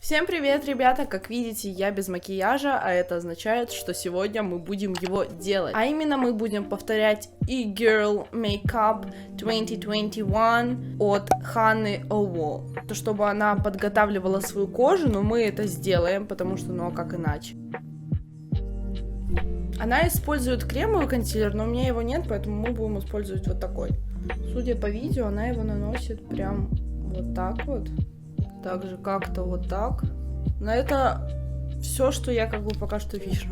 Всем привет, ребята! Как видите, я без макияжа, а это означает, что сегодня мы будем его делать. А именно мы будем повторять E-Girl Makeup 2021 от Ханны Оуо. Чтобы она подготавливала свою кожу, но мы это сделаем, потому что, ну а как иначе? Она использует кремовый консилер, но у меня его нет, поэтому мы будем использовать вот такой. Судя по видео, она его наносит прям вот так вот. Также как-то вот так. Но это все, что я как бы пока что вижу.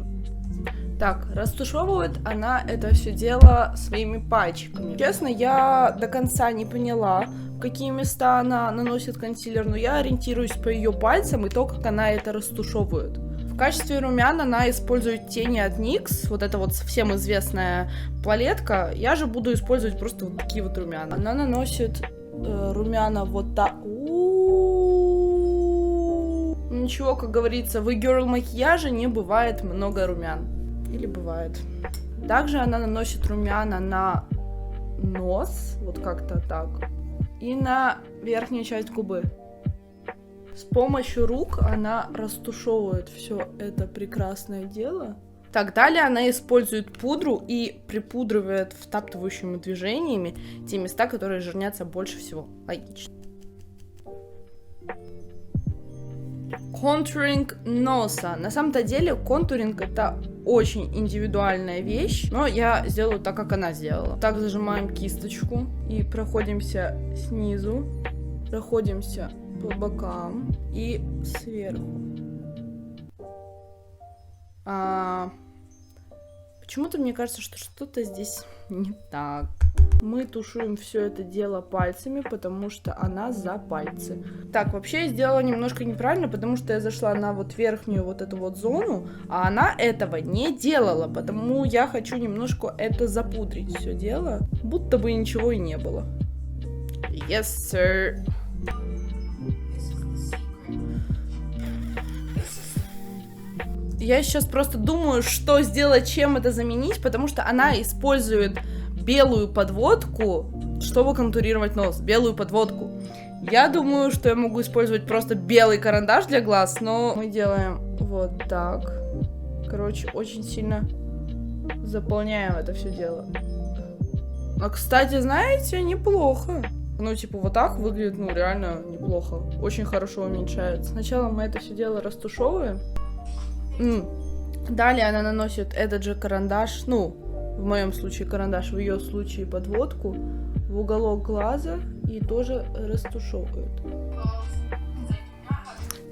Так, растушевывает она это все дело своими пальчиками. Честно, я до конца не поняла, в какие места она наносит консилер, но я ориентируюсь по ее пальцам и то, как она это растушевывает. В качестве румян она использует тени от NYX, вот это вот всем известная палетка. Я же буду использовать просто вот такие вот румяна. Она наносит румяна вот так. Ничего, как говорится, в E-Girl макияже не бывает много румян. Или бывает. Также она наносит румяна на нос, вот как-то так, и на верхнюю часть губы. С помощью рук она растушевывает все это прекрасное дело. Так, далее она использует пудру и припудривает втаптывающими движениями те места, которые жирнятся больше всего. Логично. Контуринг носа. На самом-то деле контуринг это очень индивидуальная вещь, но я сделаю так, как она сделала. Так, зажимаем кисточку и проходимся снизу, проходимся по бокам и сверху. Почему-то мне кажется, что что-то здесь не так. Мы тушуем все это дело пальцами, потому что она за пальцы. Так, вообще я сделала немножко неправильно, потому что я зашла на вот верхнюю вот эту вот зону, а она этого не делала, потому я хочу немножко это запудрить все дело, будто бы ничего и не было. Yes, sir. Я сейчас просто думаю, что сделать, чем это заменить, потому что она использует белую подводку, чтобы контурировать нос. Белую подводку. Я думаю, что я могу использовать просто белый карандаш для глаз, но мы делаем вот так. Короче, очень сильно заполняем это все дело. А, кстати, знаете, неплохо. Ну, типа, вот так выглядит, ну, реально неплохо. Очень хорошо уменьшается. Сначала мы это все дело растушевываем. Далее она наносит этот же карандаш, ну, в моем случае карандаш, в ее случае подводку, в уголок глаза и тоже растушевывает.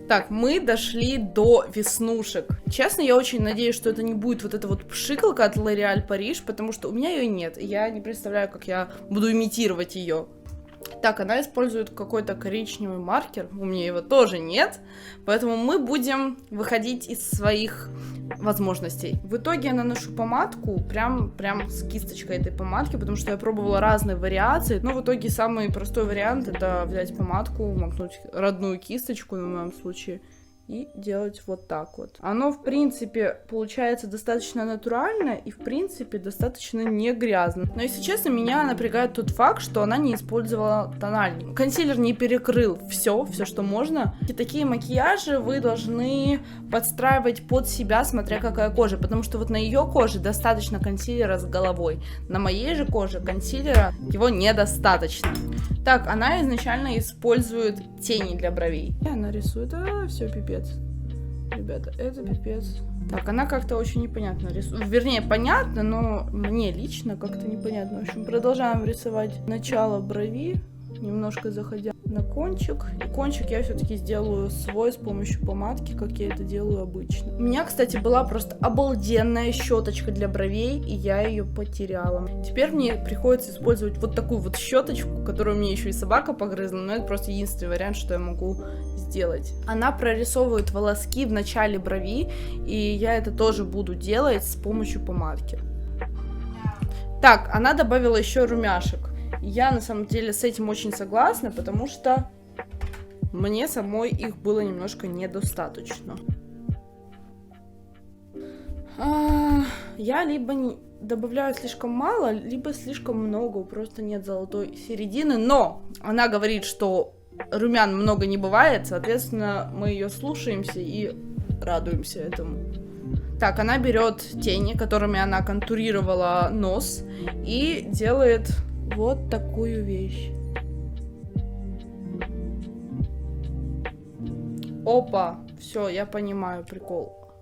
Так, мы дошли до веснушек. Честно, я очень надеюсь, что это не будет вот эта вот пшикалка от L'Oréal Paris, потому что у меня ее нет, и я не представляю, как я буду имитировать ее. Так, она использует какой-то коричневый маркер, у меня его тоже нет, поэтому мы будем выходить из своих возможностей. В итоге я наношу помадку прям с кисточкой этой помадки, потому что я пробовала разные вариации, но в итоге самый простой вариант это взять помадку, макнуть родную кисточку, в моем случае, и делать вот так вот. Оно, в принципе, получается достаточно натурально и, в принципе, достаточно не грязно. Но, если честно, меня напрягает тот факт, что она не использовала тональник. Консилер не перекрыл все, что можно. И такие макияжи вы должны подстраивать под себя, смотря какая кожа. Потому что вот на ее коже достаточно консилера с головой. На моей же коже консилера его недостаточно. Так, она изначально использует тени для бровей. И она рисует, все пипец. Ребята, это пипец. Так, она как-то очень непонятно рисует. Вернее, понятно, но мне лично как-то непонятно. В общем, продолжаем рисовать начало брови, немножко заходя на кончик. И кончик я все-таки сделаю свой с помощью помадки, как я это делаю обычно. У меня, кстати, была просто обалденная щеточка для бровей, и я ее потеряла. Теперь мне приходится использовать вот такую вот щеточку, которую мне еще и собака погрызла, но это просто единственный вариант, что я могу сделать. Она прорисовывает волоски в начале брови, и я это тоже буду делать с помощью помадки. Так, она добавила еще румяшек. Я на самом деле с этим очень согласна, потому что мне самой их было немножко недостаточно. Я либо добавляю слишком мало, либо слишком много, просто нет золотой середины. Но она говорит, что румян много не бывает, соответственно, мы ее слушаемся и радуемся этому. Так, она берет тени, которыми она контурировала нос, и делает вот такую вещь. Опа, все, я понимаю прикол.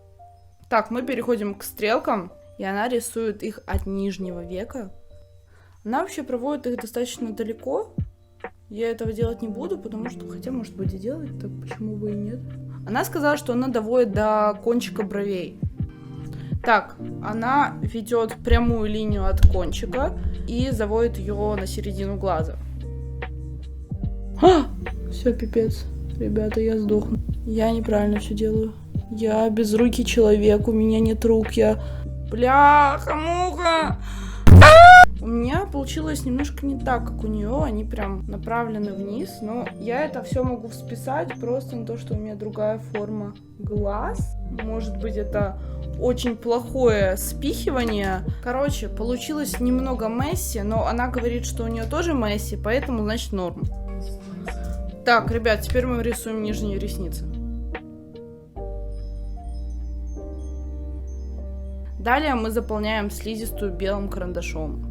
Так, мы переходим к стрелкам, и она рисует их от нижнего века. Она вообще проводит их достаточно далеко. Я этого делать не буду, потому что, хотя, может быть, и делать, так почему бы и нет. Она сказала, что она доводит до кончика бровей. Так, она ведет прямую линию от кончика и заводит ее на середину глаза. Все, пипец. Ребята, я сдохну. Я неправильно все делаю. Я безрукий человек, у меня нет рук, я... Бляха-муха! У меня получилось немножко не так, как у нее, они прям направлены вниз, но я это все могу списать просто на то, что у меня другая форма глаз. Может быть, это очень плохое спихивание. Короче, получилось немного Месси, но она говорит, что у нее тоже Месси, поэтому, значит, норм. Так, ребят, теперь мы рисуем нижние ресницы. Далее мы заполняем слизистую белым карандашом.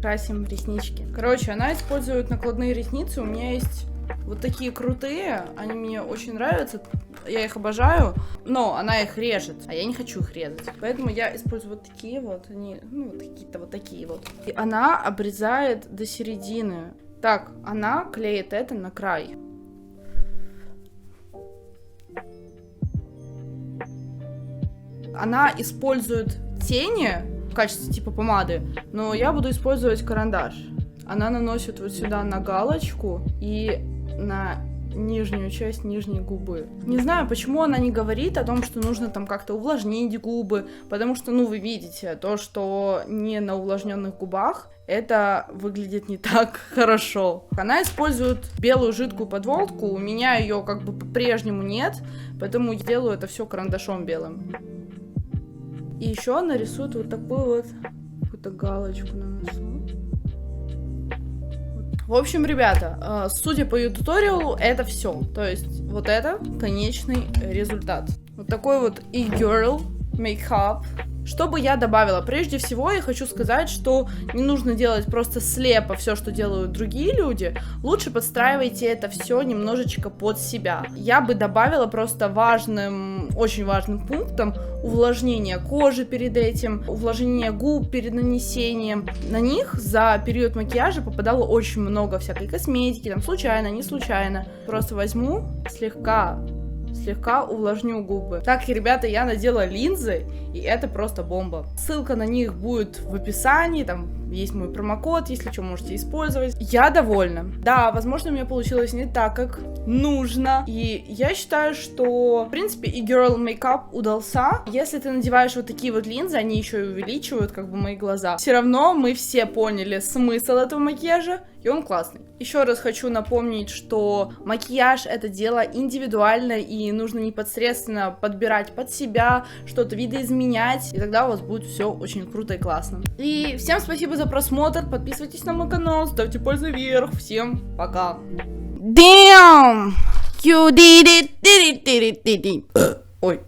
Красим реснички. Короче, она использует накладные ресницы. У меня есть вот такие крутые. Они мне очень нравятся. Я их обожаю. Но она их режет. А я не хочу их резать. Поэтому я использую вот такие вот. Они, ну, вот какие-то вот такие вот. И она обрезает до середины. Так, она клеит это на край. Она использует тени в качестве типа помады, но я буду использовать карандаш. Она наносит вот сюда на галочку и на нижнюю часть нижней губы. Не знаю, почему она не говорит о том, что нужно там как-то увлажнить губы, потому что, ну, вы видите, то, что не на увлажненных губах, это выглядит не так хорошо. Она использует белую жидкую подводку, у меня ее как бы по-прежнему нет, поэтому я делаю это все карандашом белым. И еще она рисует вот такую вот какую-то галочку на носу. В общем, ребята, судя по ее туториалу, это все. То есть вот это конечный результат. Вот такой вот e-girl makeup. Что бы я добавила? Прежде всего, я хочу сказать, что не нужно делать просто слепо все, что делают другие люди. Лучше подстраивайте это все немножечко под себя. Я бы добавила просто очень важным пунктом увлажнение кожи перед этим, увлажнение губ перед нанесением. На них за период макияжа попадало очень много всякой косметики, там случайно, не случайно. Просто возьму слегка увлажню губы. Так, ребята, я надела линзы, и это просто бомба. Ссылка на них будет в описании, там есть мой промокод, если что, можете использовать. Я довольна. Да, возможно, у меня получилось не так, как нужно. И я считаю, что, в принципе, и girl makeup удался. Если ты надеваешь вот такие вот линзы, они еще и увеличивают как бы мои глаза. Все равно мы все поняли смысл этого макияжа, и он классный. Еще раз хочу напомнить, что макияж — это дело индивидуальное, и нужно непосредственно подбирать под себя, что-то видоизменять, и тогда у вас будет все очень круто и классно. И всем спасибо за просмотр, подписывайтесь на мой канал, ставьте пальцы вверх, всем пока. Damn! You did it, did it, did it, did it. Ой.